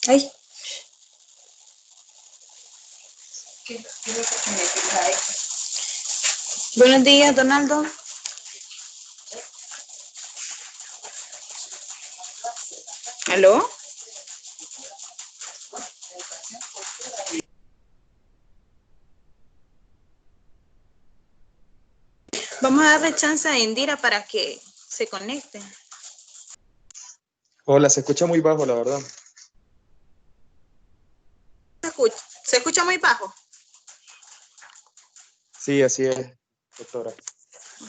Ay. Buenos días, Donaldo. ¿Aló? Vamos a darle chance a Indira para que se conecte. Hola, se escucha muy bajo, la verdad. ¿Se escucha muy bajo? Sí, así es, doctora.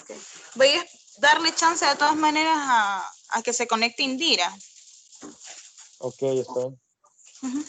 Okay. Voy a darle chance de todas maneras a que se conecte Indira. Ok, está bien. Uh-huh.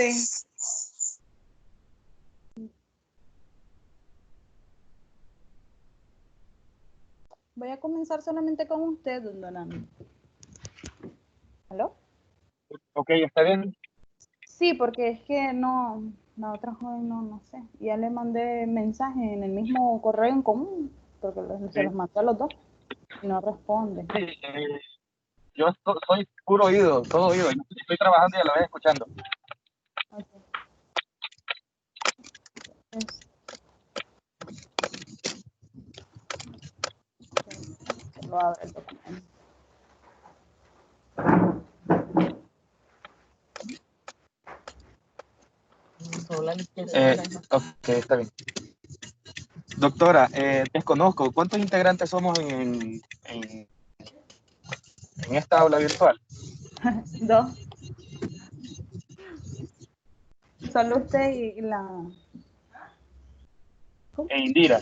sé. Voy a comenzar solamente con usted, don Donami. ¿Aló? Ok, está bien. Sí, porque es que no, la otra joven no sé. Ya le mandé mensaje en el mismo correo en común, porque se los mandé a los dos y no responde. Sí, yo soy puro oído, todo oído. Estoy trabajando y a la vez escuchando. Okay. Lo abre el documento. Ok, está bien. Doctora, desconozco, ¿cuántos integrantes somos en esta aula virtual? Dos. Solo usted y la... ¿Cómo? E Indira.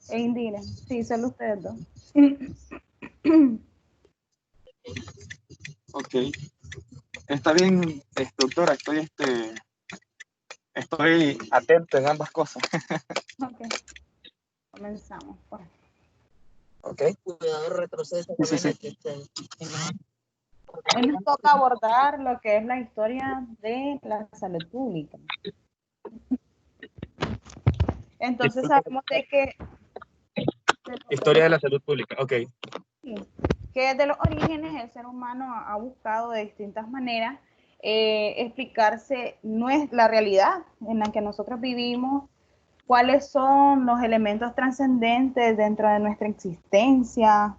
E Indira. Sí, solo ustedes dos. Ok. Está bien, doctora, estoy atento en ambas cosas. Ok, comenzamos. Pues. Ok. Cuidado, retrocede. Sí, sí, sí. Hoy nos toca abordar lo que es la historia de la salud pública. Entonces sabemos de que Historia de la salud pública, ok. que desde los orígenes el ser humano ha buscado de distintas maneras explicarse la realidad en la que nosotros vivimos, cuáles son los elementos trascendentes dentro de nuestra existencia.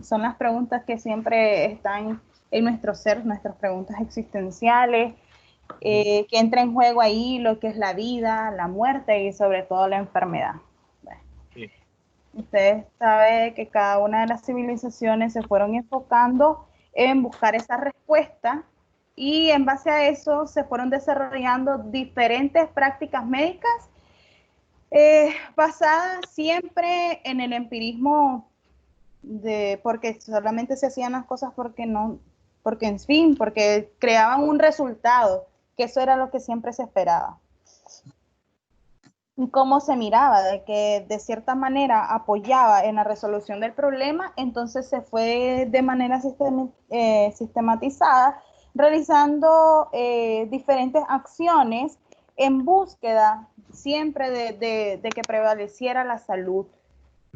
Son las preguntas que siempre están en nuestro ser, nuestras preguntas existenciales, que entra en juego ahí lo que es la vida, la muerte y sobre todo la enfermedad. Sí. Ustedes saben que cada una de las civilizaciones se fueron enfocando en buscar esa respuesta y en base a eso se fueron desarrollando diferentes prácticas médicas basadas siempre en el empirismo porque solamente se hacían las cosas porque en fin, porque creaban un resultado, que eso era lo que siempre se esperaba. Cómo se miraba, de que de cierta manera apoyaba en la resolución del problema, entonces se fue de manera sistematizada realizando diferentes acciones en búsqueda siempre de que prevaleciera la salud.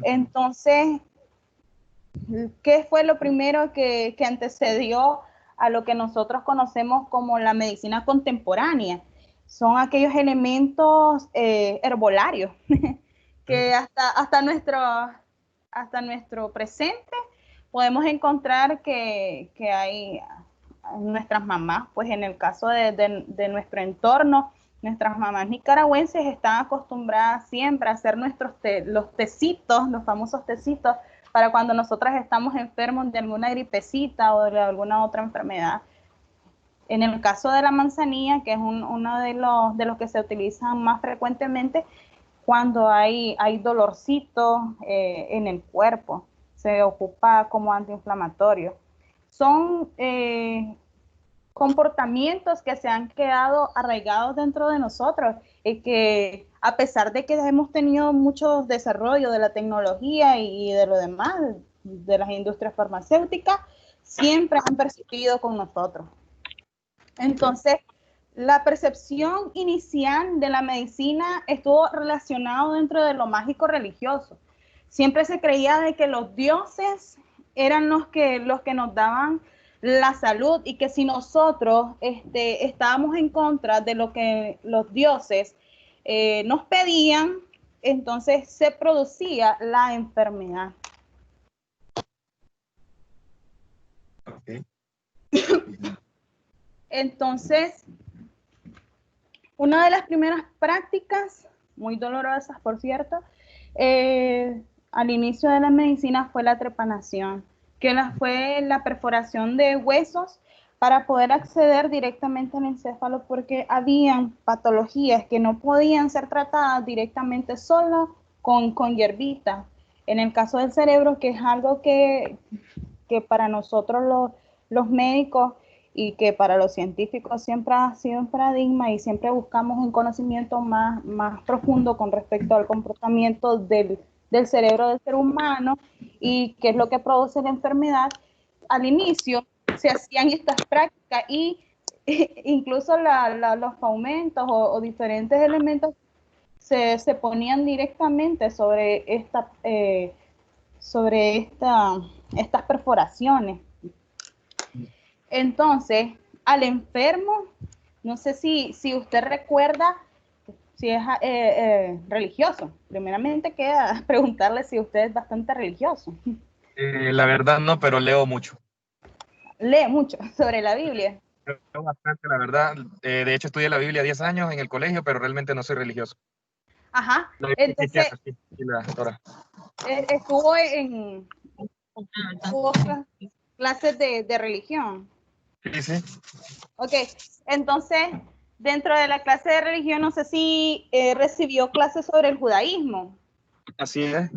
Entonces, ¿qué fue lo primero que antecedió a lo que nosotros conocemos como la medicina contemporánea? Son aquellos elementos herbolarios que hasta nuestro presente podemos encontrar que hay nuestras mamás, pues en el caso de nuestro entorno, nuestras mamás nicaragüenses están acostumbradas siempre a hacer los tecitos, los famosos tecitos, para cuando nosotras estamos enfermos de alguna gripecita o de alguna otra enfermedad. En el caso de la manzanilla, que es uno de los que se utilizan más frecuentemente, cuando hay dolorcito en el cuerpo, se ocupa como antiinflamatorio. Son comportamientos que se han quedado arraigados dentro de nosotros y que a pesar de que hemos tenido mucho desarrollo de la tecnología y de lo demás, de las industrias farmacéuticas, siempre han persistido con nosotros. Entonces, la percepción inicial de la medicina estuvo relacionado dentro de lo mágico religioso. Siempre se creía de que los dioses eran los que nos daban la salud y que si nosotros estábamos en contra de lo que los dioses nos pedían, entonces se producía la enfermedad. Okay. Entonces, una de las primeras prácticas, muy dolorosas por cierto, al inicio de la medicina fue la trepanación, que fue la perforación de huesos para poder acceder directamente al encéfalo porque habían patologías que no podían ser tratadas directamente solo con hierbita. En el caso del cerebro, que es algo que para nosotros los médicos y que para los científicos siempre ha sido un paradigma y siempre buscamos un conocimiento más profundo con respecto al comportamiento del cerebro del ser humano y qué es lo que produce la enfermedad. Al inicio se hacían estas prácticas y incluso los aumentos o diferentes elementos se ponían directamente sobre estas perforaciones. Entonces, al enfermo, no sé si usted recuerda si es religioso. Primeramente queda preguntarle si usted es bastante religioso. La verdad no, pero leo mucho. Lee mucho sobre la Biblia. Leo bastante, la verdad. De hecho, estudié la Biblia 10 años en el colegio, pero realmente no soy religioso. Ajá. La Biblia Entonces, cristiana, sí, sí, la doctora. estuvo tuvo clases de religión. Sí, sí. Ok, entonces, dentro de la clase de religión, no sé si recibió clases sobre el judaísmo. Así es.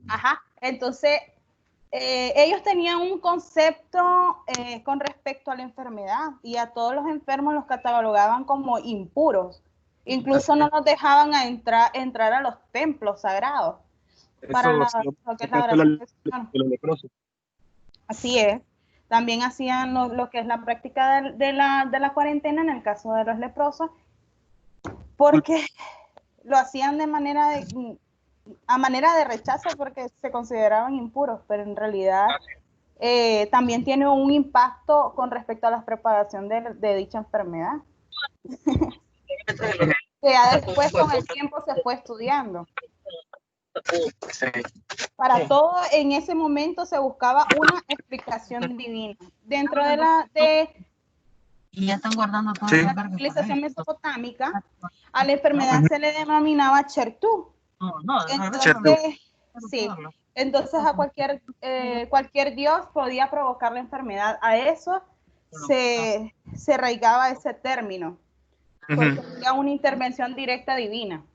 Ajá, entonces, ellos tenían un concepto con respecto a la enfermedad y a todos los enfermos los catalogaban como impuros. Incluso no los dejaban entrar a los templos sagrados para Eso sí, lo que es la oración de Señor. de los leprosos. Así es. También hacían lo que es la práctica de la cuarentena en el caso de los leprosos, porque lo hacían a manera de rechazo porque se consideraban impuros, pero en realidad también tiene un impacto con respecto a la propagación de dicha enfermedad, que ya después con el tiempo se fue estudiando. Sí. Para todo en ese momento se buscaba una explicación divina. Dentro de y ya están guardando todo Sí. la civilización mesopotámica, a la enfermedad se le denominaba Chertú. Entonces, sí, entonces a cualquier dios podía provocar la enfermedad. A eso se arraigaba ese término, porque había una intervención directa divina.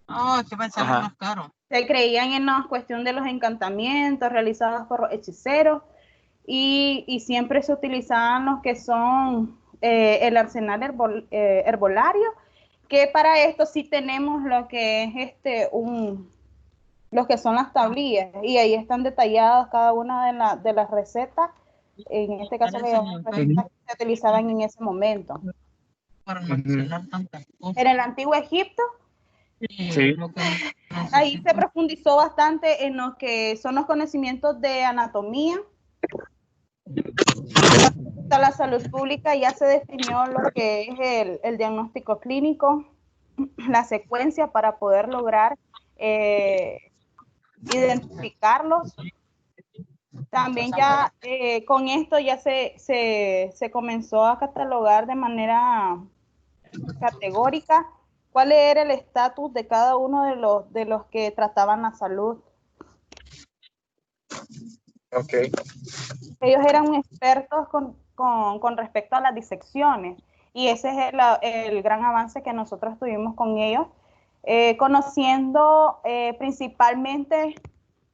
Oh, que va a salir más caro. Se creían en la cuestión de los encantamientos realizados por hechiceros y siempre se utilizaban los que son el arsenal herbolario, que para esto sí tenemos lo que es los que son las tablillas y ahí están detalladas cada una de las recetas, en este caso las recetas que se utilizaban en ese momento. Para no mencionar tantas cosas. En el antiguo Egipto, Sí. ahí se profundizó bastante en lo que son los conocimientos de anatomía. A la salud pública ya se definió lo que es el diagnóstico clínico, la secuencia para poder lograr identificarlos. También ya con esto ya se comenzó a catalogar de manera categórica cuál era el estatus de cada uno de los que trataban la salud. Okay. Ellos eran expertos con respecto a las disecciones y ese es el gran avance que nosotros tuvimos con ellos, conociendo principalmente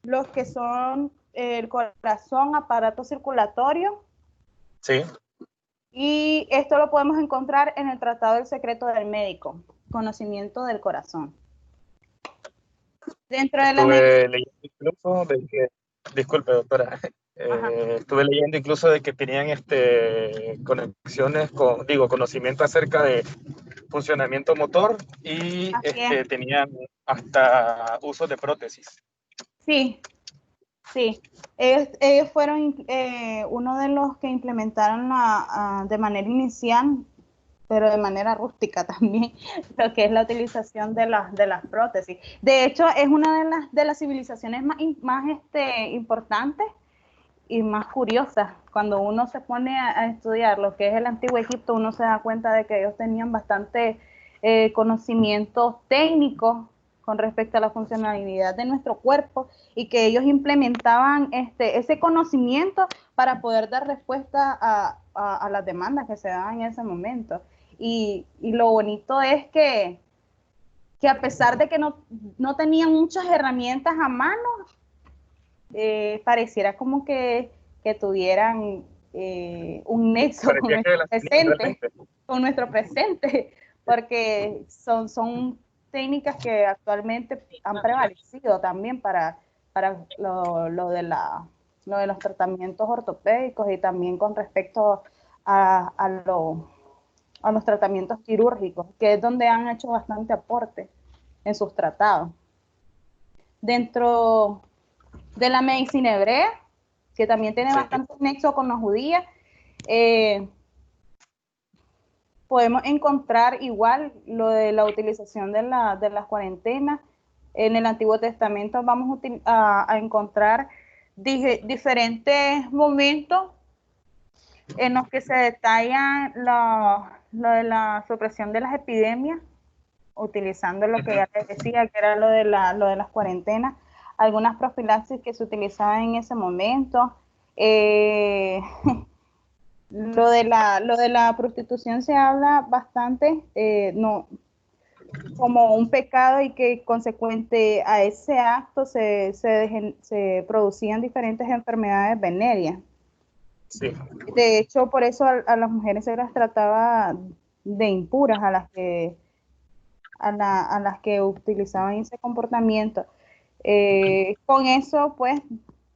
los que son el corazón, aparato circulatorio. Sí. Y esto lo podemos encontrar en el Tratado del Secreto del Médico, conocimiento del corazón. Dentro de la Estuve leyendo incluso de que, disculpe doctora, estuve leyendo incluso de que tenían conexiones conocimiento acerca de funcionamiento motor y tenían hasta uso de prótesis. Sí, sí. Ellos fueron uno de los que implementaron de manera inicial, pero de manera rústica también, lo que es la utilización de las prótesis. De hecho, es una de las civilizaciones más importantes y más curiosas. Cuando uno se pone a estudiar lo que es el Antiguo Egipto, uno se da cuenta de que ellos tenían bastante conocimientos técnicos con respecto a la funcionalidad de nuestro cuerpo y que ellos implementaban ese conocimiento para poder dar respuesta a las demandas que se daban en ese momento. Y lo bonito es que a pesar de que no tenían muchas herramientas a mano, pareciera como que tuvieran un nexo con Parecía que nuestro las tenían presente, realmente. con nuestro presente, porque son técnicas que actualmente han prevalecido también para lo de los tratamientos ortopédicos y también con respecto a los tratamientos quirúrgicos, que es donde han hecho bastante aporte en sus tratados. Dentro de la medicina hebrea, que también tiene bastante nexo con la judía, podemos encontrar igual lo de la utilización de las cuarentenas. En el Antiguo Testamento vamos a encontrar diferentes momentos en los que se detalla lo de la supresión de las epidemias, utilizando lo que ya les decía, que era lo de las cuarentenas, algunas profilaxis que se utilizaban en ese momento. Lo de la prostitución se habla bastante, no, como un pecado, y que consecuente a ese acto se producían diferentes enfermedades venéreas. Sí. De hecho, por eso a las mujeres se las trataba de impuras, a las que utilizaban ese comportamiento. Con eso, pues,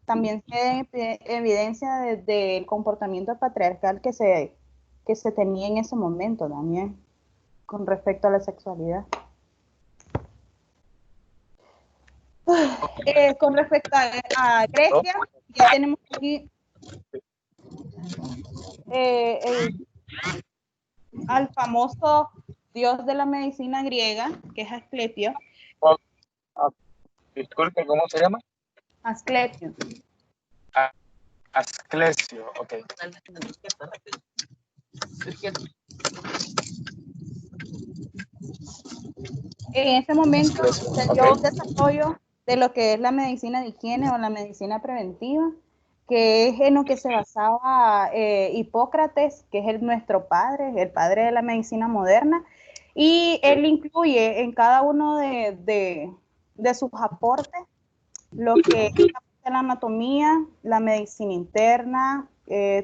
también se evidencia del comportamiento patriarcal que se tenía en ese momento también, con respecto a la sexualidad. Con respecto a Grecia, ya tenemos aquí al famoso dios de la medicina griega, que es Asclepio. Disculpe, ¿cómo se llama? Asclepio. Asclesio, ok. En ese momento se dio un desarrollo de lo que es la medicina de higiene o la medicina preventiva, que es en lo que se basaba Hipócrates, que es nuestro padre, el padre de la medicina moderna, y él incluye en cada uno de sus aportes lo que es la anatomía, la medicina interna,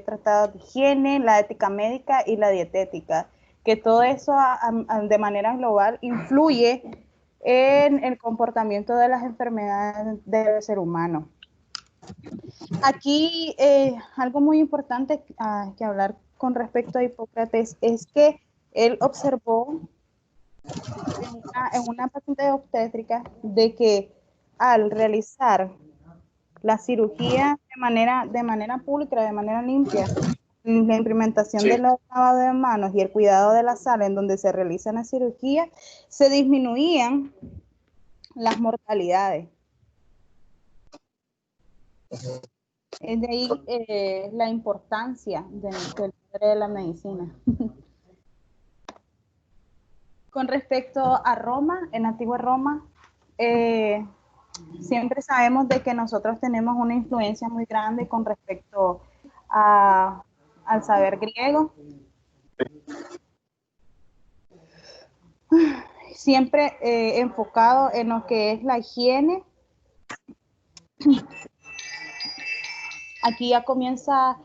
tratados de higiene, la ética médica y la dietética, que todo eso de manera global influye en el comportamiento de las enfermedades del ser humano. Aquí algo muy importante que hablar con respecto a Hipócrates es que él observó en una paciente obstétrica de que al realizar la cirugía de manera pública, de manera limpia, la implementación de los lavados de manos y el cuidado de la sala en donde se realiza la cirugía, se disminuían las mortalidades. Es de ahí la importancia del padre de la medicina. Con respecto a Roma, en la antigua Roma, siempre sabemos de que nosotros tenemos una influencia muy grande con respecto al saber griego. Siempre enfocado en lo que es la higiene. Aquí ya comienza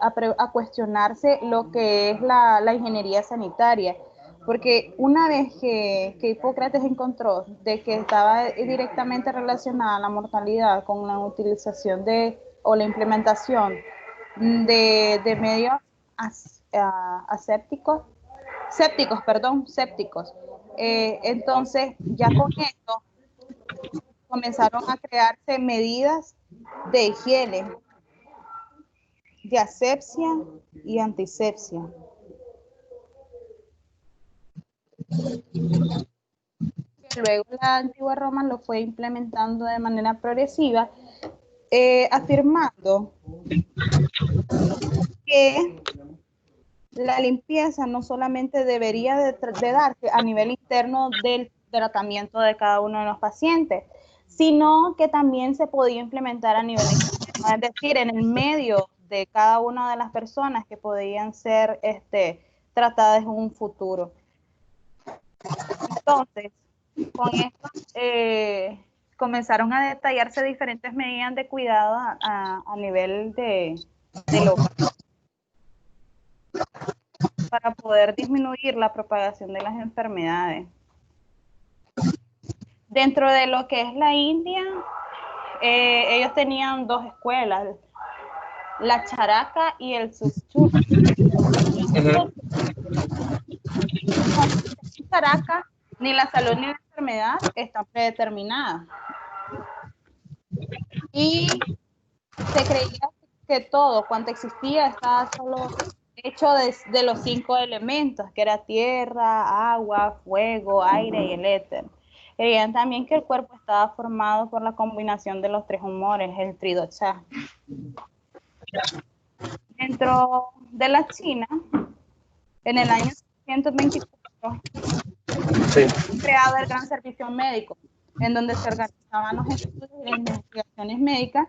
a cuestionarse lo que es la ingeniería sanitaria, porque una vez que Hipócrates encontró de que estaba directamente relacionada la mortalidad con la utilización o la implementación de medios sépticos, entonces ya con esto comenzaron a crearse medidas de higiene, de asepsia y antisepsia. Luego la antigua Roma lo fue implementando de manera progresiva, afirmando que la limpieza no solamente debería de darse a nivel interno del tratamiento de cada uno de los pacientes, sino que también se podía implementar a nivel externo, es decir, en el medio de cada una de las personas que podían ser tratadas en un futuro. Entonces, con esto comenzaron a detallarse diferentes medidas de cuidado a nivel de del hogar para poder disminuir la propagación de las enfermedades. Dentro de lo que es la India, ellos tenían dos escuelas, la charaka y el sushruta. Charaka, ni la salud ni la enfermedad están predeterminadas. Y se creía que todo cuanto existía estaba solo hecho de los 5 elementos, que era tierra, agua, fuego, aire y el éter. Creían también que el cuerpo estaba formado por la combinación de los 3 humores, el tridocha. Dentro de la China, en el año 1924, fue creado el Gran Servicio Médico, en donde se organizaban los estudios y las investigaciones médicas.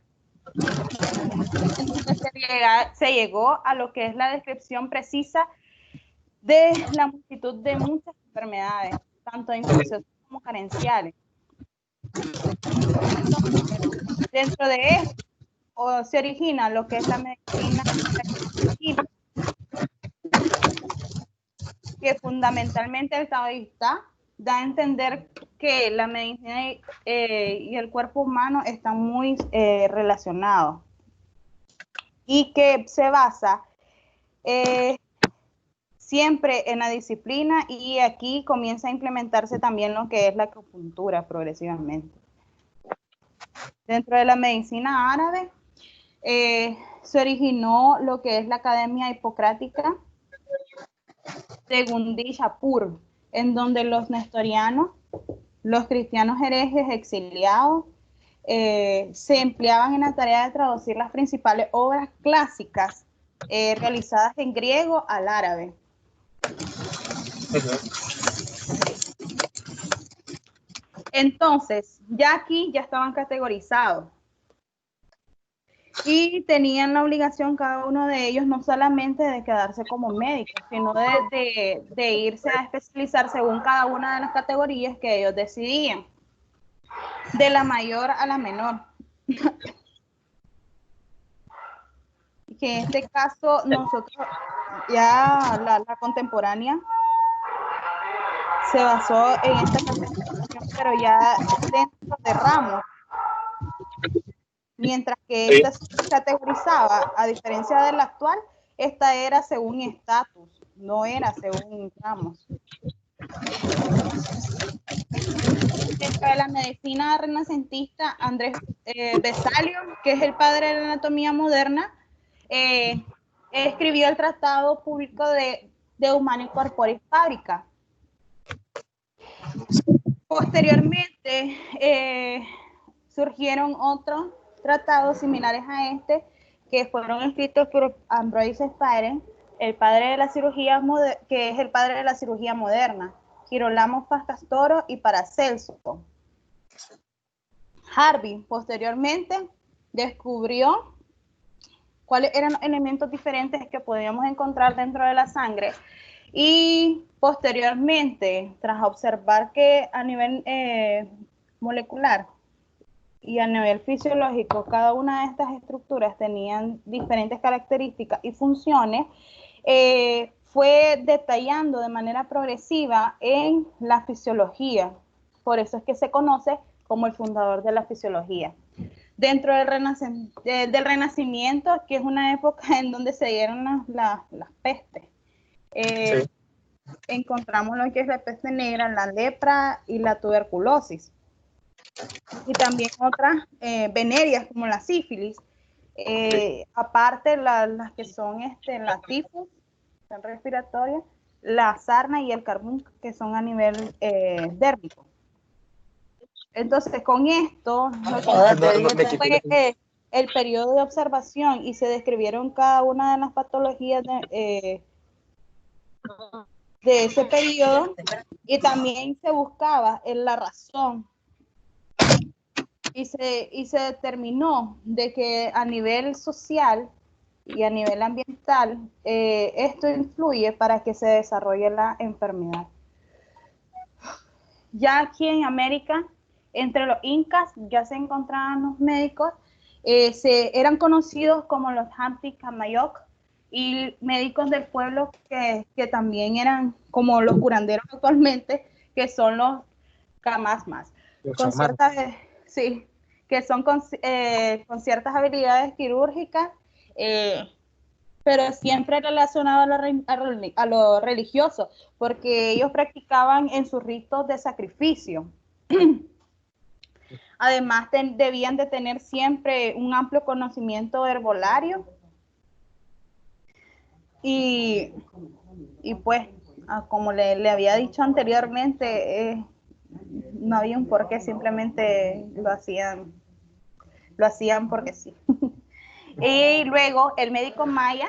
Entonces se llegó a lo que es la descripción precisa de la multitud de muchas enfermedades, tanto infecciosas como carenciales. Dentro de esto se origina lo que es la medicina, que fundamentalmente el taoísta da a entender que la medicina y el cuerpo humano están muy relacionados y que se basa siempre en la disciplina, y aquí comienza a implementarse también lo que es la acupuntura progresivamente. Dentro de la medicina árabe se originó lo que es la Academia Hipocrática de Gundi Shapur, en donde los nestorianos, los cristianos herejes exiliados, se empleaban en la tarea de traducir las principales obras clásicas realizadas en griego al árabe. Entonces, ya aquí ya estaban categorizados y tenían la obligación cada uno de ellos no solamente de quedarse como médicos, sino de irse a especializar según cada una de las categorías que ellos decidían, de la mayor a la menor. Que en este caso nosotros, ya la contemporánea, se basó en esta categorización, pero ya dentro de ramos. Mientras que esta se categorizaba, a diferencia de la actual, esta era según estatus, no era según ramos. Dentro de la medicina renacentista, Andrés Besalio, que es el padre de la anatomía moderna, escribió el Tratado Público de Humana Corporis Fabrica. Posteriormente, surgieron otros tratados similares a este, que fueron escritos por Ambroise Paré, el padre de la cirugía que es el padre de la cirugía moderna, Girolamo Fracastoro y Paracelso. Harvey posteriormente descubrió cuáles eran los elementos diferentes que podíamos encontrar dentro de la sangre, y posteriormente, tras observar que a nivel molecular y a nivel fisiológico, cada una de estas estructuras tenían diferentes características y funciones, fue detallando de manera progresiva en la fisiología. Por eso es que se conoce como el fundador de la fisiología. Dentro del Renacimiento, que es una época en donde se dieron las pestes, sí, encontramos lo que es la peste negra, la lepra y la tuberculosis. Y también otras venéreas como la sífilis, aparte las que son la tifus, son respiratorias, la sarna y el carbón, que son a nivel dérmico. Entonces, con esto, fue el periodo de observación y se describieron cada una de las patologías de ese periodo, y también se buscaba en la razón. Y se determinó de que a nivel social y a nivel ambiental, esto influye para que se desarrolle la enfermedad. Ya aquí en América, entre los incas ya se encontraban los médicos, eran conocidos como los Hampi Kamayoc, y médicos del pueblo que también eran como los curanderos actualmente, que son los Kamasmas, con ciertas, sí, que son con ciertas habilidades quirúrgicas, pero siempre relacionado a lo religioso, porque ellos practicaban en sus ritos de sacrificio. Además, debían de tener siempre un amplio conocimiento herbolario y pues, como le había dicho anteriormente, no había un porqué, simplemente lo hacían porque sí. Y luego el médico maya,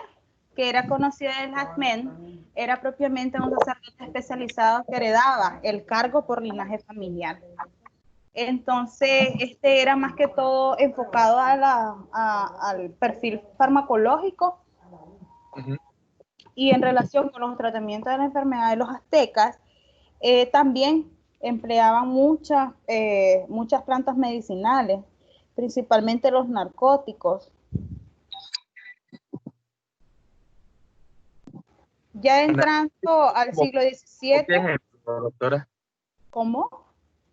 que era conocido en el Jacmen, era propiamente un sacerdote especializado que heredaba el cargo por linaje familiar. Entonces, este era más que todo enfocado al perfil farmacológico. Uh-huh. Y en relación con los tratamientos de la enfermedad de los aztecas, también empleaban muchas plantas medicinales, principalmente los narcóticos. Ya entrando al siglo XVII. ¿Qué ejemplo, doctora? ¿Cómo?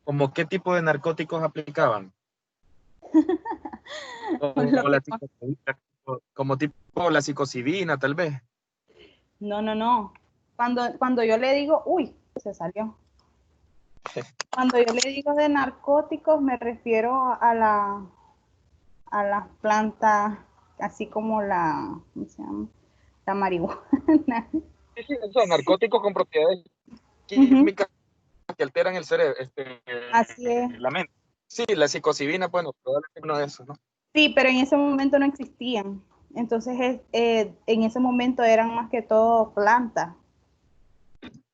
¿Cómo qué tipo de narcóticos aplicaban? Como tipo la psilocibina, tal vez. No. Cuando yo le digo, uy, se salió. Cuando yo le digo de narcóticos, me refiero a las plantas, así como ¿cómo se llama? La marihuana. Sí, o sea, narcóticos con propiedades químicas que alteran el cerebro, así es. La mente. Sí, la psilocibina, bueno, probablemente uno de esos, ¿no? Sí, pero en ese momento no existían. Entonces, en ese momento eran más que todo plantas.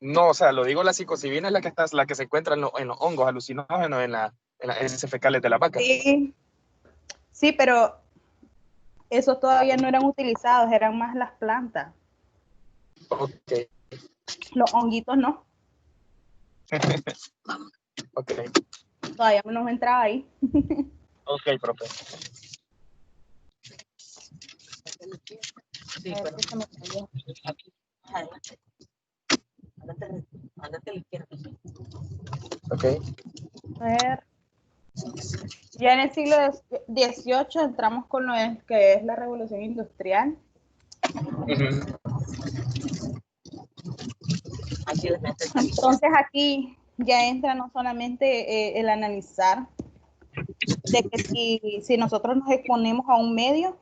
No, o sea, lo digo, la psilocibina es la que se encuentra en los hongos alucinógenos, en las heces fecales de la vaca. Sí, pero esos todavía no eran utilizados, eran más las plantas. Ok. Los honguitos no. Ok. Todavía no nos entraba ahí. Ok, profe. Sí, pero se me cayó. Adelante. Ándate a la izquierda. Ok. A ver. Ya en el siglo XVIII entramos con lo que es la revolución industrial. Entonces aquí ya entra no solamente el analizar de que si nosotros nos exponemos a un medio,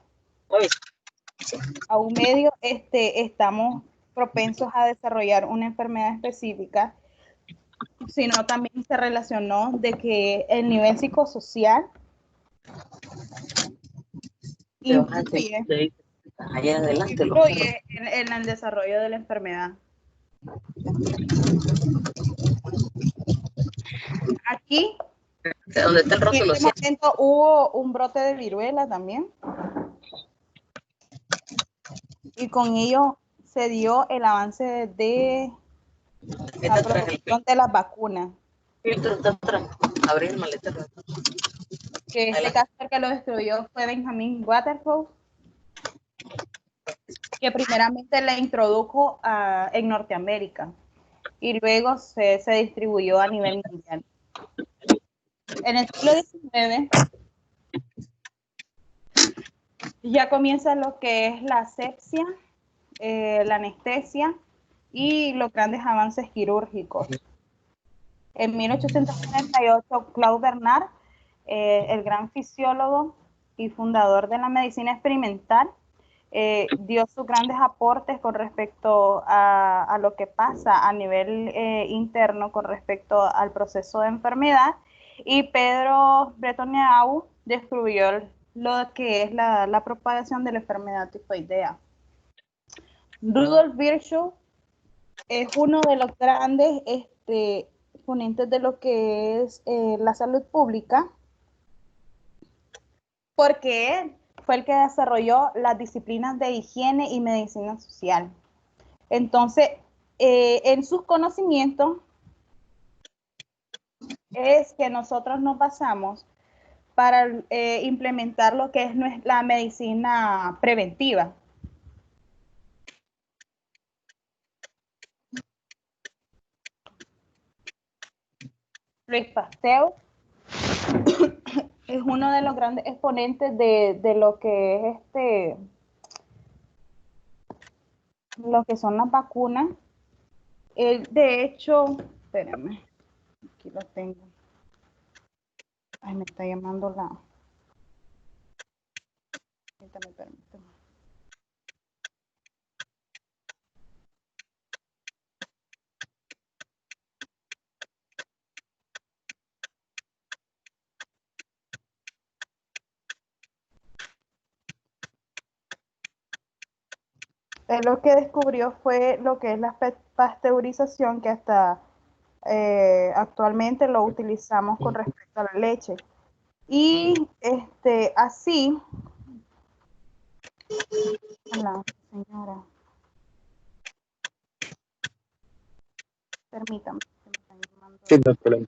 estamos propensos a desarrollar una enfermedad específica, sino también se relacionó de que el nivel psicosocial influye en el desarrollo de la enfermedad. Aquí, ¿dónde está el rótulo? En este momento hubo un brote de viruela también. Y con ello se dio el avance de la producción de las vacunas. Abrir el maletero. Que este cáncer que lo destruyó fue Benjamin Waterhouse, que primeramente la introdujo en Norteamérica y luego se distribuyó a nivel mundial. En el siglo XIX ya comienza lo que es la asepsia, la anestesia y los grandes avances quirúrgicos. En 1848, Claude Bernard, el gran fisiólogo y fundador de la medicina experimental, dio sus grandes aportes con respecto a lo que pasa a nivel interno con respecto al proceso de enfermedad, y Pedro Bretonneau descubrió lo que es la propagación de la enfermedad tifoidea. Rudolf Virchow es uno de los grandes ponentes de lo que es la salud pública, porque él fue el que desarrolló las disciplinas de higiene y medicina social. Entonces, en sus conocimientos es que nosotros nos basamos para implementar lo que es la medicina preventiva. Luis Pasteur es uno de los grandes exponentes de lo que es lo que son las vacunas. Él, de hecho, espérame, aquí lo tengo. Ay, me está llamando la... Permítame. Él lo que descubrió fue lo que es la pasteurización, que hasta actualmente lo utilizamos con respecto a la leche. Y así, la señora, permítame, que me están llamando. Sí, no hay problema.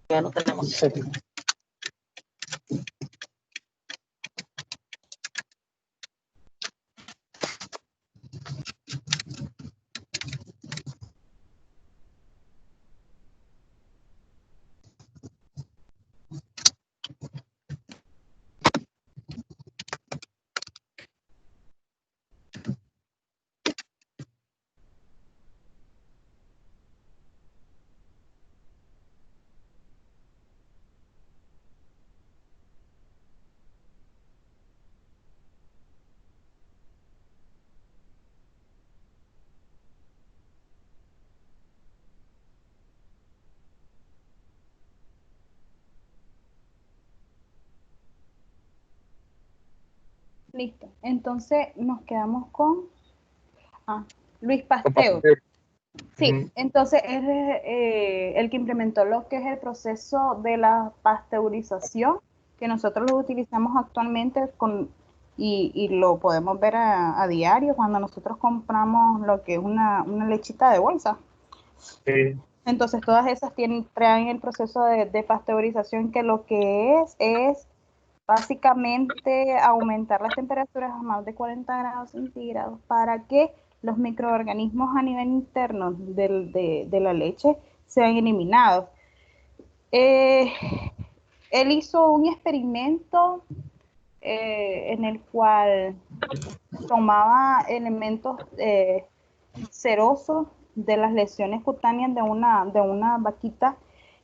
Ya no tenemos. Sí. Listo. Entonces nos quedamos con Luis Pasteur. Sí, entonces es el que implementó lo que es el proceso de la pasteurización, que nosotros lo utilizamos actualmente y lo podemos ver a diario cuando nosotros compramos lo que es una lechita de bolsa. Sí. Entonces todas esas traen el proceso de pasteurización, que lo que es básicamente aumentar las temperaturas a más de 40 grados centígrados para que los microorganismos a nivel interno de la leche sean eliminados. Él hizo un experimento en el cual tomaba elementos serosos de las lesiones cutáneas de una vaquita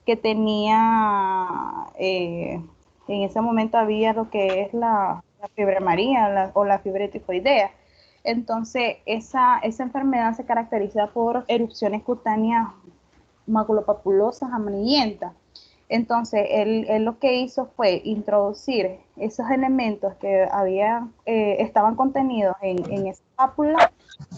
que tenía, en ese momento había lo que es la fiebre amarilla o la fiebre tifoidea. Entonces, esa enfermedad se caracteriza por erupciones cutáneas maculopapulosas amarillentas. Entonces, él lo que hizo fue introducir esos elementos que estaban contenidos en esa pápula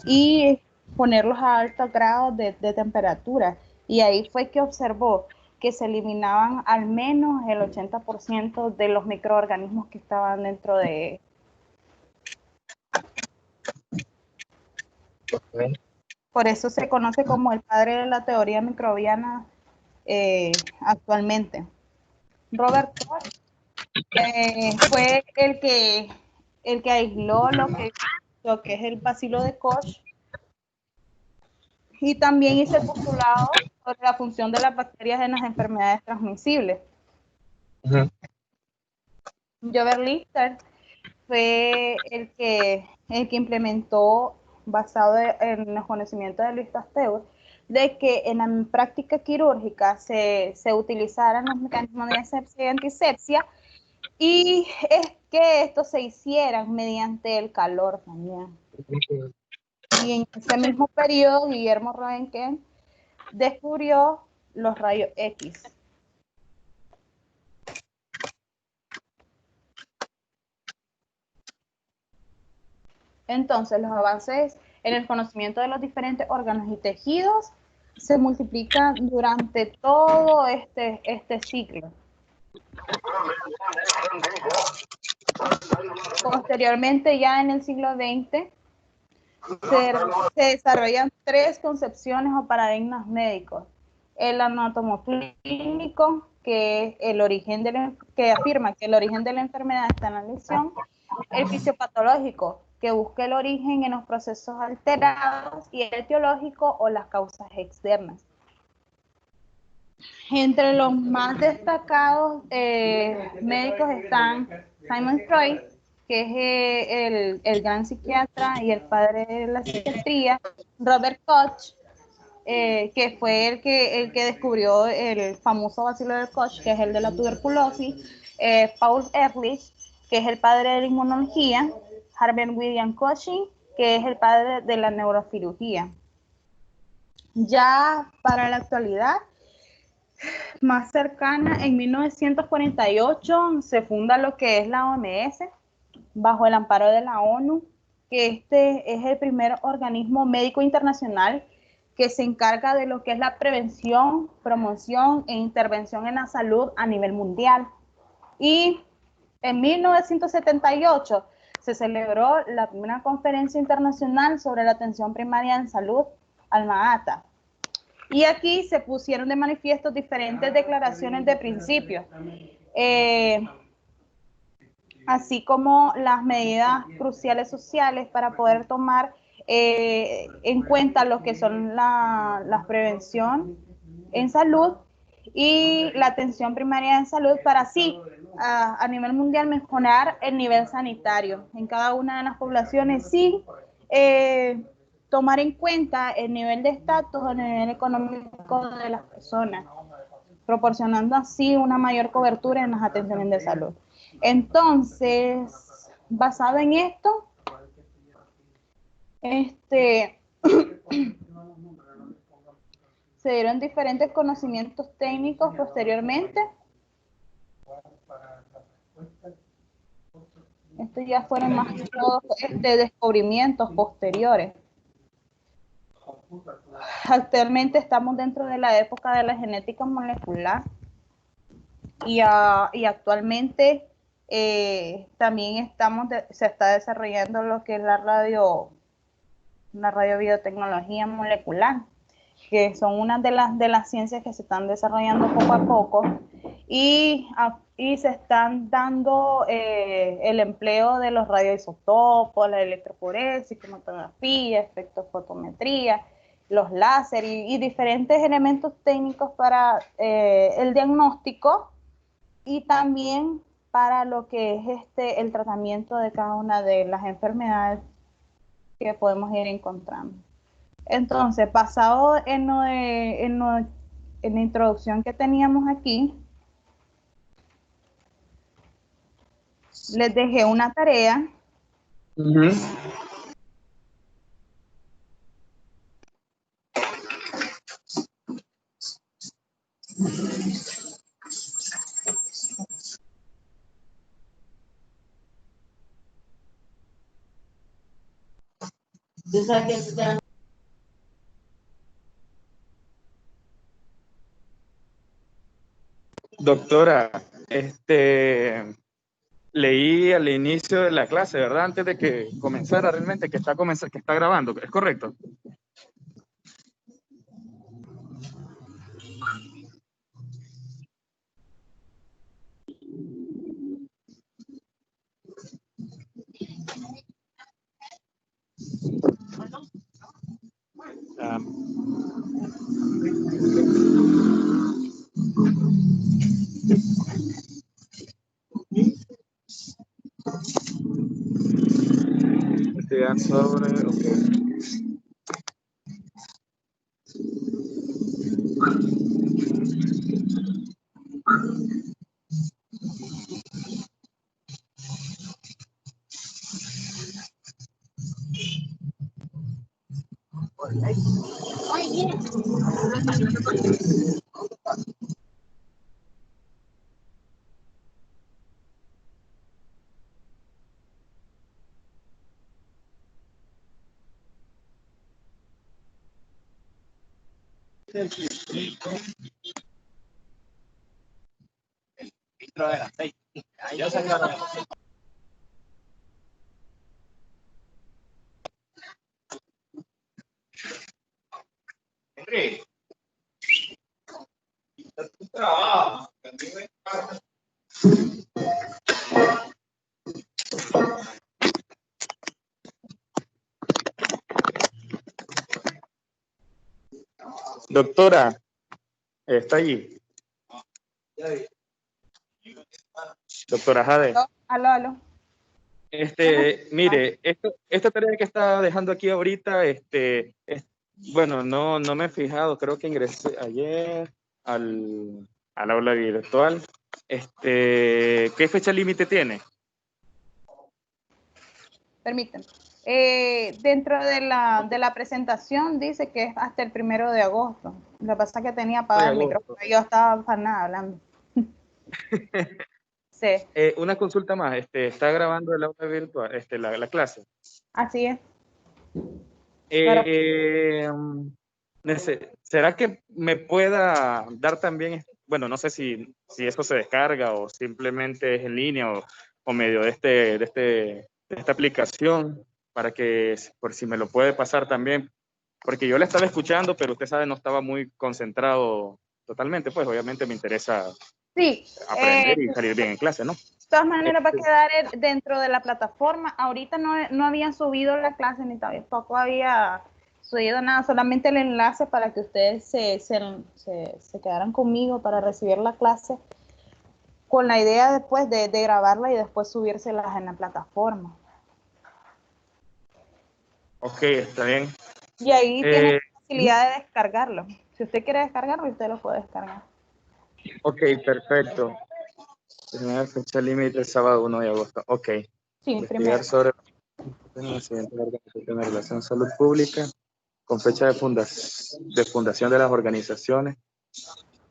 y ponerlos a altos grados de temperatura. Y ahí fue que observó que se eliminaban al menos el 80% de los microorganismos que estaban dentro de... Por eso se conoce como el padre de la teoría microbiana actualmente. Robert Koch fue el que aisló lo que es el bacilo de Koch, y también hizo el postulado sobre la función de las bacterias en las enfermedades transmisibles. Joseph Lister fue el que implementó, basado en los conocimientos de Luis Pasteur, de que en la práctica quirúrgica se utilizaran los mecanismos de asepsia y antisepsia, y es que estos se hicieran mediante el calor también. Y en ese mismo periodo, Guillermo Röntgen descubrió los rayos X. Entonces, los avances en el conocimiento de los diferentes órganos y tejidos se multiplican durante todo este ciclo. Posteriormente, ya en el siglo XX, se desarrollan tres concepciones o paradigmas médicos. El anatomoclínico, que es el origen que afirma que el origen de la enfermedad está en la lesión. El fisiopatológico, que busca el origen en los procesos alterados, y el etiológico o las causas externas. Entre los más destacados médicos están Sigmund Freud, que es el gran psiquiatra y el padre de la psiquiatría; Robert Koch, que fue el que descubrió el famoso bacilo del Koch, que es el de la tuberculosis; Paul Ehrlich, que es el padre de la inmunología; Herbert William Cushing, que es el padre de la neurocirugía. Ya para la actualidad, más cercana, en 1948 se funda lo que es la OMS, bajo el amparo de la ONU, que este es el primer organismo médico internacional que se encarga de lo que es la prevención, promoción e intervención en la salud a nivel mundial. Y en 1978 se celebró la primera conferencia internacional sobre la atención primaria en salud, Alma Ata. Y aquí se pusieron de manifiesto diferentes declaraciones de principios, así como las medidas cruciales sociales para poder tomar en cuenta lo que son la prevención en salud y la atención primaria en salud, para así a nivel mundial mejorar el nivel sanitario en cada una de las poblaciones, sin tomar en cuenta el nivel de estatus o el nivel económico de las personas, proporcionando así una mayor cobertura en las atenciones de salud. Entonces, basado en esto, se dieron diferentes conocimientos técnicos posteriormente. Estos ya fueron más que todo descubrimientos posteriores. Actualmente estamos dentro de la época de la genética molecular y actualmente también se está desarrollando lo que es la radiobiotecnología molecular, que son una de las ciencias que se están desarrollando poco a poco y se están dando el empleo de los radioisotopos, la electroforesis, cromatografía, espectrofotometría, los láser y diferentes elementos técnicos para el diagnóstico y también para lo que es el tratamiento de cada una de las enfermedades que podemos ir encontrando. Entonces, basado en la introducción que teníamos aquí, les dejé una tarea. Doctora, leí al inicio de la clase, ¿verdad? Antes de que comenzara realmente, que está grabando, ¿es correcto? Sobre, okay. Doctora, ¿está allí? Doctora Jade. Aló, aló. Mire, esta tarea que está dejando aquí ahorita, bueno, no me he fijado, creo que ingresé ayer al aula virtual. ¿Qué fecha límite tiene? Permítanme. Dentro de la presentación dice que es hasta el 1 de agosto. Lo que pasa es que tenía apagado el micrófono. Yo estaba afanada hablando. Sí. Una consulta más. ¿Está grabando el aula virtual, la clase? Así es. ¿Será que me pueda dar también, bueno, no sé si eso se descarga o simplemente es en línea o medio de esta aplicación, para que, por si me lo puede pasar también, porque yo la estaba escuchando, pero usted sabe, no estaba muy concentrado totalmente, pues obviamente me interesa aprender y salir bien en clase, ¿no? De todas maneras va a quedar dentro de la plataforma. Ahorita no habían subido la clase ni tampoco había subido nada, solamente el enlace para que ustedes se quedaran conmigo para recibir la clase, con la idea después de grabarla y después subírselas en la plataforma. Ok, está bien. Y ahí tiene la facilidad de descargarlo. Si usted quiere descargarlo, usted lo puede descargar. Ok, perfecto. Primera fecha límite el sábado 1 de agosto. Ok. Sí, Investigar sobre la siguiente organización de relación salud pública con fecha de fundación de las organizaciones.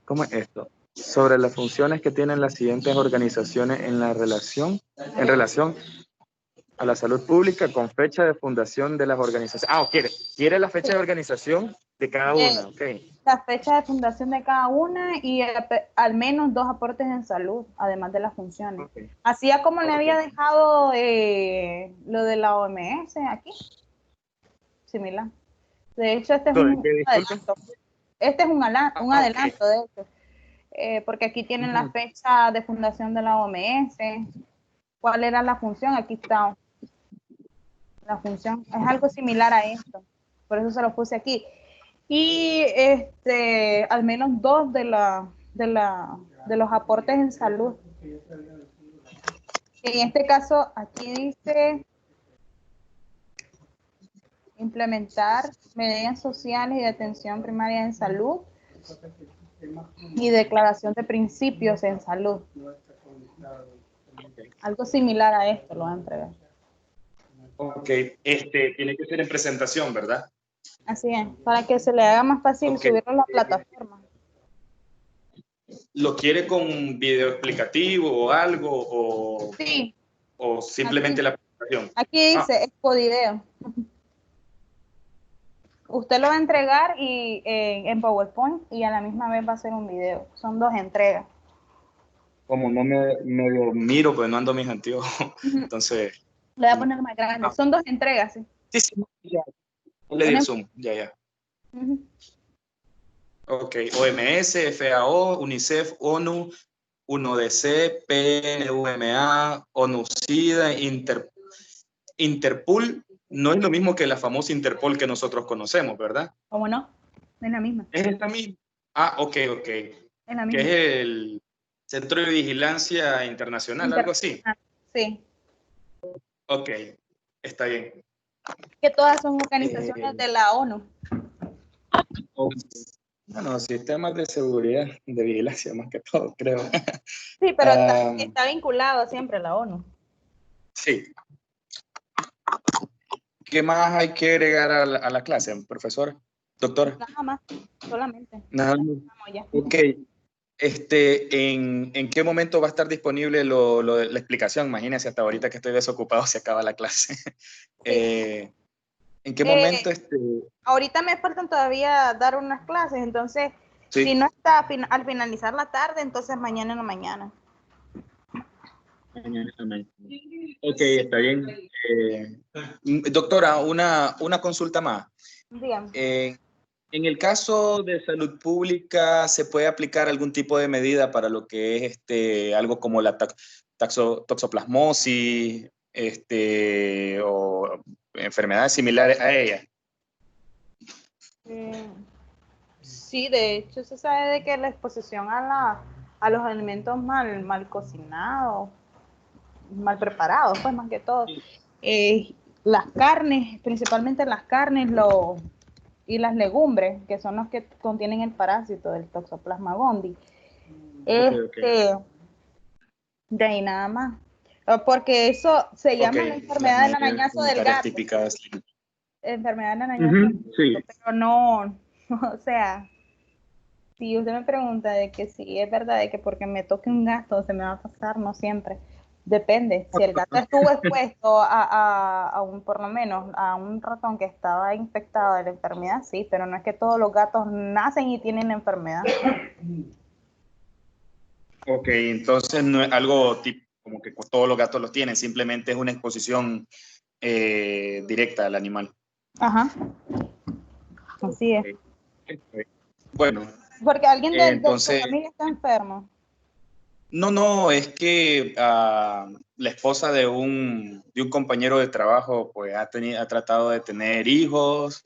¿Cómo es esto? Sobre las funciones que tienen las siguientes organizaciones en relación a la salud pública con fecha de fundación de las organizaciones. ¿Quiere la fecha de organización de cada una? Ok. La fecha de fundación de cada una y al menos 2 aportes en salud, además de las funciones. Okay. Así como le había dejado lo de la OMS aquí. Similar. De hecho, este es un adelanto. Este es un adelanto, de hecho. Porque aquí tienen la fecha de fundación de la OMS. ¿Cuál era la función? Aquí está. La función es algo similar a esto. Por eso se lo puse aquí. Y al menos 2 de los aportes en salud. En este caso, aquí dice implementar medidas sociales y de atención primaria en salud y declaración de principios en salud. Algo similar a esto lo van a entregar. Ok, tiene que ser en presentación, ¿verdad? Así es, para que se le haga más fácil subirlo a la plataforma. ¿Lo quiere con video explicativo o algo? Sí. ¿O simplemente la presentación? Aquí dice Expo-Video. Usted lo va a entregar en PowerPoint y a la misma vez va a ser un video. Son 2 entregas. Como no me miro, pues no ando mis anteojos. Entonces. Le voy a poner más grande. Son 2 entregas, ¿sí? Sí, ya. Le di el zoom, ya. Ok, OMS, FAO, UNICEF, ONU, UNODC, PNUMA, ONU-SIDA, Interpol. No es lo mismo que la famosa Interpol que nosotros conocemos, ¿verdad? ¿Cómo no? Es la misma. Es esta misma. Ok. Es la misma. Que es el Centro de Vigilancia Internacional, algo así. Sí. Ok, está bien. Que todas son organizaciones de la ONU. Bueno, sistemas de seguridad, de vigilancia más que todo, creo. Sí, pero está vinculado siempre a la ONU. Sí. ¿Qué más hay que agregar a la clase, profesor? Doctora. Nada más, solamente. Nada más. Vamos ya. Ok. ¿En qué momento va a estar disponible la explicación? Imagínense, hasta ahorita que estoy desocupado se acaba la clase. Sí. ¿En qué momento? Ahorita me faltan todavía dar unas clases, entonces, Sí. si no está al finalizar la tarde, entonces mañana en la mañana. Mañana en la mañana. Ok, está bien. Doctora, una consulta más. Dígame. En el caso de salud pública, ¿se puede aplicar algún tipo de medida para lo que es algo como la toxoplasmosis o enfermedades similares a ella? Sí, de hecho se sabe de que la exposición a los alimentos mal cocinados, mal preparados, pues más que todo, las carnes, principalmente las carnes y las legumbres, que son los que contienen el parásito del Toxoplasma gondii. Okay. De ahí nada más. Porque eso se llama la enfermedad del arañazo del gato. Típicas. Enfermedad del arañazo del gato, Sí. pero no, o sea, si usted me pregunta de que si es verdad de que porque me toque un gato se me va a pasar, no siempre. Depende. Si el gato estuvo expuesto a por lo menos, a un ratón que estaba infectado de la enfermedad, sí, pero no es que todos los gatos nacen y tienen la enfermedad. Ok, entonces no es algo tipo, como que todos los gatos los tienen, simplemente es una exposición directa al animal. Ajá. Así es. Okay. Bueno. Porque alguien de entonces, tu familia está enfermo. No, es que la esposa de un compañero de trabajo pues ha tratado de tener hijos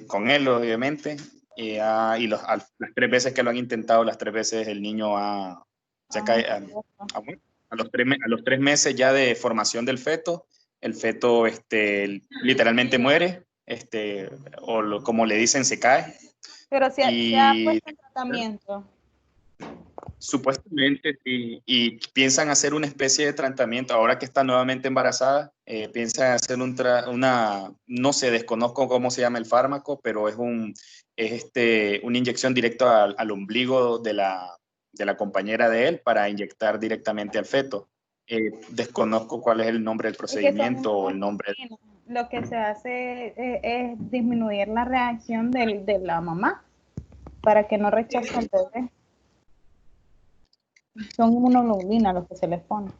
con él, obviamente, y las 3 veces que lo han intentado, las 3 veces el niño se cae a los 3 meses ya de formación del feto, el feto literalmente muere, como le dicen, se cae. Pero se ha puesto en tratamiento. Supuestamente sí, y piensan hacer una especie de tratamiento, ahora que está nuevamente embarazada, piensan hacer no sé, desconozco cómo se llama el fármaco, pero es una inyección directa al ombligo de la compañera de él para inyectar directamente al feto. Desconozco cuál es el nombre del procedimiento o el nombre. Lo que se hace es disminuir la reacción de la mamá para que no rechace al bebé. Son inmunoglobulinas los que se les pone.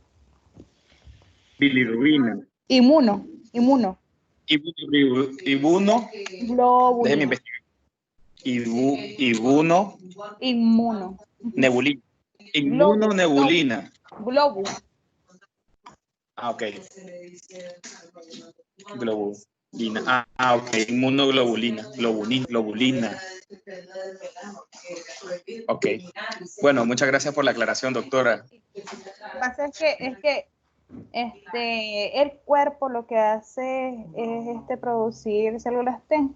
Bilirrubina. Inmuno. Ibuno. Déjeme investigar. Inmuno. Nebulina. Inmunonebulina. Globus. Ok. Globulina. Ok. Inmunoglobulina. Globulina. Ok. Bueno, muchas gracias por la aclaración, doctora. Lo que pasa es que el cuerpo lo que hace es producir células T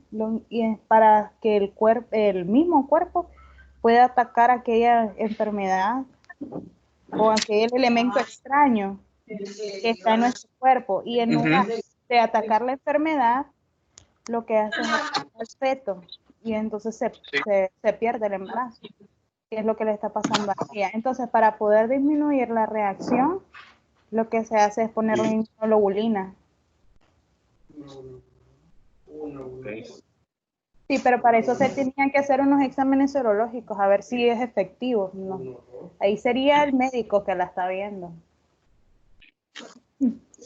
y para que el mismo cuerpo pueda atacar aquella enfermedad o aquel elemento extraño que está en nuestro cuerpo, y en lugar de atacar la enfermedad, lo que hace es atacar el feto, y entonces se pierde el embarazo, que es lo que le está pasando a ella. Entonces, para poder disminuir la reacción, lo que se hace es ponerle inmunoglobulina. Sí, pero para eso se tenían que hacer unos exámenes serológicos a ver si es efectivo. No. Ahí sería el médico que la está viendo.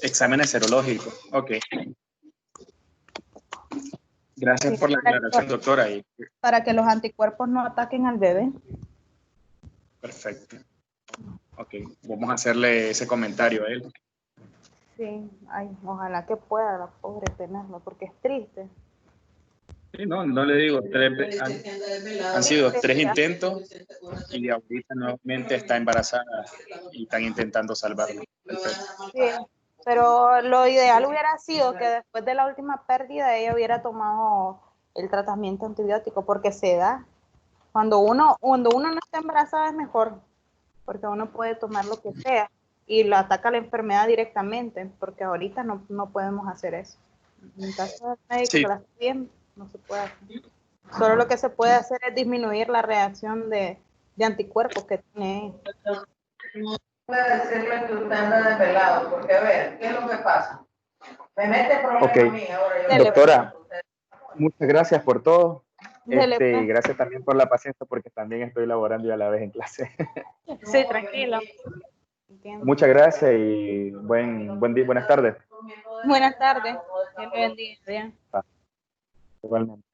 Exámenes serológicos. Ok. Gracias por la aclaración, doctora. Para que los anticuerpos no ataquen al bebé. Perfecto. Ok, vamos a hacerle ese comentario a él. Sí, ay, ojalá que pueda la pobre tenerlo, porque es triste. Sí, no le digo, han sido 3 intentos y ahorita nuevamente está embarazada y están intentando salvarla. Sí, pero lo ideal hubiera sido que después de la última pérdida ella hubiera tomado el tratamiento antibiótico, porque se da. Cuando uno no está embarazada es mejor, porque uno puede tomar lo que sea y lo ataca la enfermedad directamente, porque ahorita no podemos hacer eso. En caso del médico Sí. que la esté viendo, no se puede hacer. Solo lo que se puede hacer es disminuir la reacción de anticuerpos que tiene. Puede decirle que usted anda desvelado, porque a ver, ¿qué es lo que pasa? Me mete problemas Ok. a mí ahora. Yo Dele. Doctora, muchas gracias por todo. Dele, Y pues. gracias también por la paciencia porque también estoy laborando y a la vez en clase. Sí, tranquilo. Entiendo. Muchas gracias y buen día, buenas tardes. Buenas tardes. Que le bendiga. Bien. Igualmente.